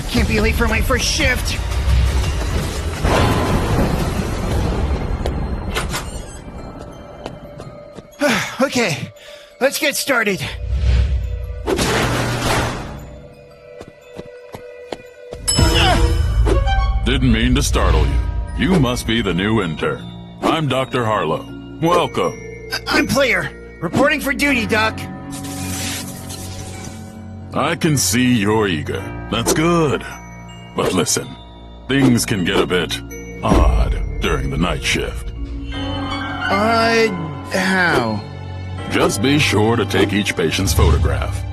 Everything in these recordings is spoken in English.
Can't be late for my first shift. Okay, let's get started. Didn't mean to startle you. You must be the new intern. I'm Dr. Harlow. Welcome. I'm Player, reporting for duty, Doc. I can see you're eager. That's good. But listen, things can get a bit odd during the night shift. How? Just be sure to take each patient's photograph,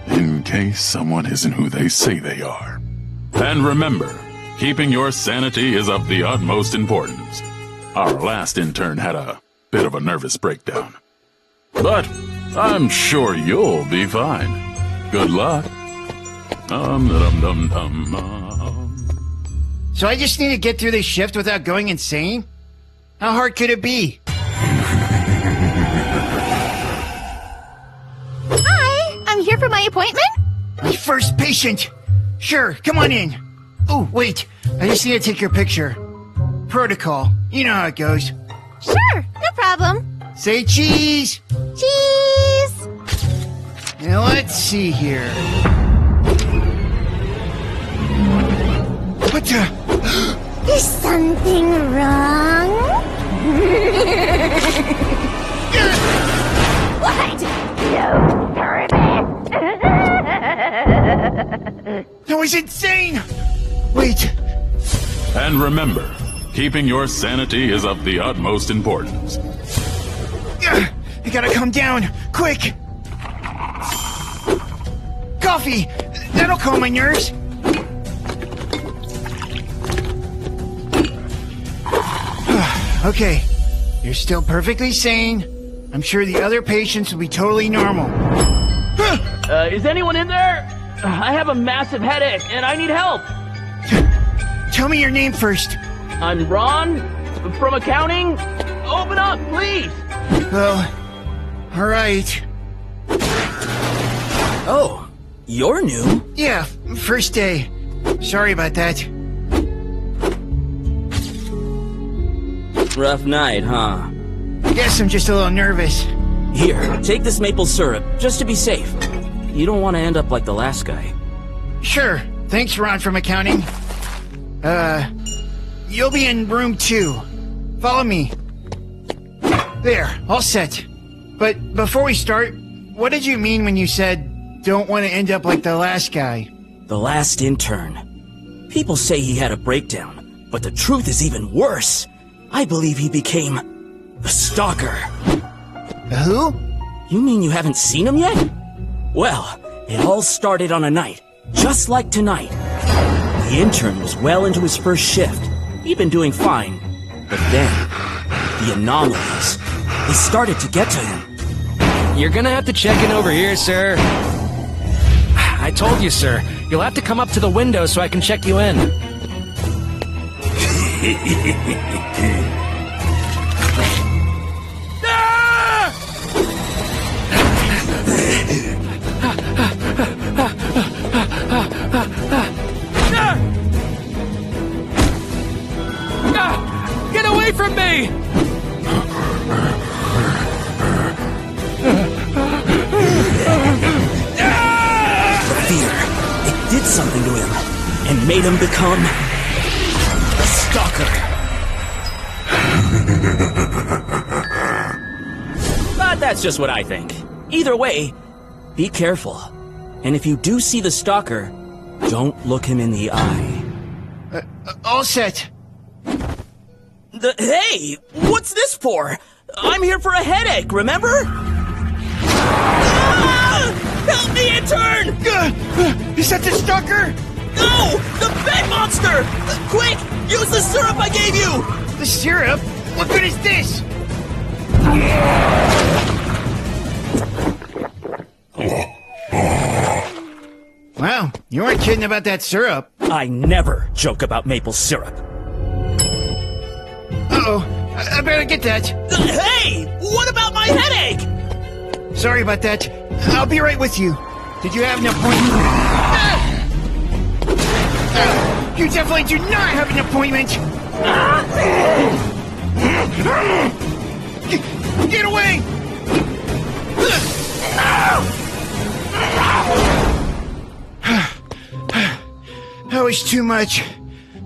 in case someone isn't who they say they are. And remember, keeping your sanity is of the utmost importance. Our last intern had a bit of a nervous breakdown. But I'm sure you'll be fine. Good luck. So I just need to get through this shift without going insane? How hard could it be? Hi, I'm here for my appointment. My first patient! Sure, come on in. Oh, wait, I just need to take your picture. Protocol, you know how it goes. Sure, no problem. Say cheese! Cheese! Now let's see here. What the? Is something wrong? What? No, That was insane! Wait. And remember, keeping your sanity is of the utmost importance. I gotta calm down, quick! Coffee! That'll calm my nerves! Okay, you're still perfectly sane. I'm sure the other patients will be totally normal. Is anyone in there? I have a massive headache and I need help. Tell me your name first. I'm Ron from accounting. Open up, please. Well, alright. Oh, you're new? Yeah, first day. Sorry about that. Rough night, huh? Guess I'm just a little nervous. Here, take this maple syrup, just to be safe. You don't want to end up like the last guy. Sure. Thanks, Ron from accounting. You'll be in room 2. Follow me. There, all set. But before we start, what did you mean when you said, don't want to end up like the last guy? The last intern. People say he had a breakdown, but the truth is even worse. I believe he became the stalker. Who? You mean you haven't seen him yet? Well, it all started on a night, just like tonight. The intern was well into his first shift. He'd been doing fine. But then, the anomalies, they started to get to him. You're gonna have to check in over here, sir. I told you, sir. You'll have to come up to the window so I can check you in. Get away from me! The fear, it did something to him, and made him become a stalker. But that's just what I think. Either way, be careful. And if you do see the stalker, don't look him in the eye. All set. Hey, what's this for? I'm here for a headache, remember? Ah! Help me, intern! Is that the stalker? No! The bed monster! Quick! Use the syrup I gave you! The syrup? What good is this? Wow, you weren't kidding about that syrup. I never joke about maple syrup. Uh-oh, I better get that. Hey! What about my headache? Sorry about that. I'll be right with you. Did you have an appointment? You definitely do not have an appointment! Get away! That was too much.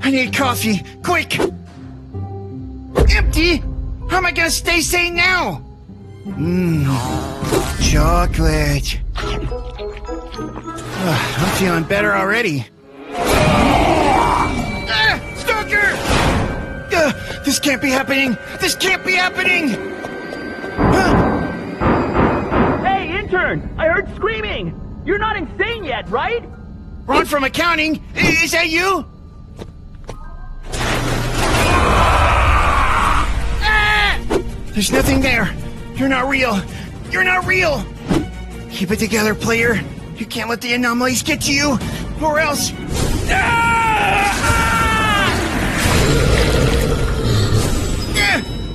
I need coffee. Quick! Empty? How am I gonna stay sane now? Chocolate. I'm feeling better already. Stalker! This can't be happening! This can't be happening! Hey, intern! I heard screaming! You're not insane yet, right? Ron from accounting? Is that you? There's nothing there. You're not real. You're not real. Keep it together, player. You can't let the anomalies get to you, or else...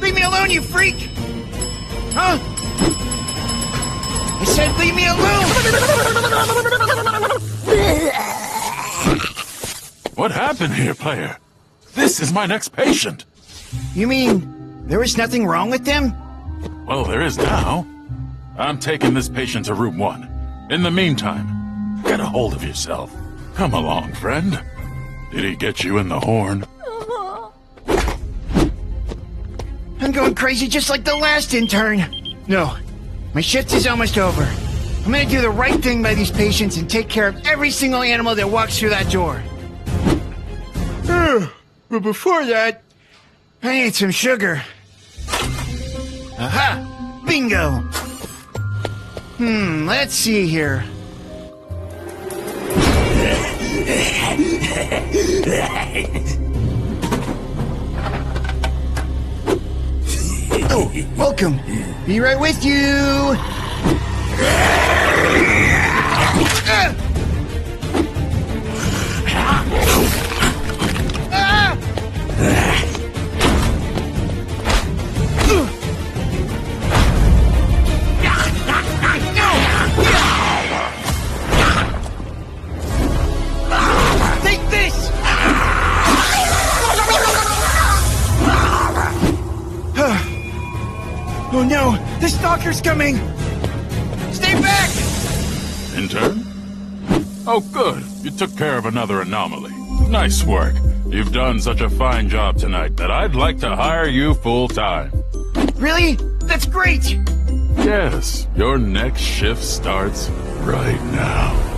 Leave me alone, you freak! Huh? I said leave me alone! What happened here, player? This is my next patient. You mean there was nothing wrong with them? Well, there is now. I'm taking this patient to room 1. In the meantime, get a hold of yourself. Come along, friend. Did he get you in the horn? I'm going crazy just like the last intern. No, my shift is almost over. I'm gonna do the right thing by these patients and take care of every single animal that walks through that door. But before that, I need some sugar. Aha! Bingo! Let's see here. Oh, welcome. Be right with you. Take this! Oh no, the stalker's coming! Stay back! Intern? Oh, good. You took care of another anomaly. Nice work. You've done such a fine job tonight that I'd like to hire you full-time. Really? That's great! Yes, your next shift starts right now.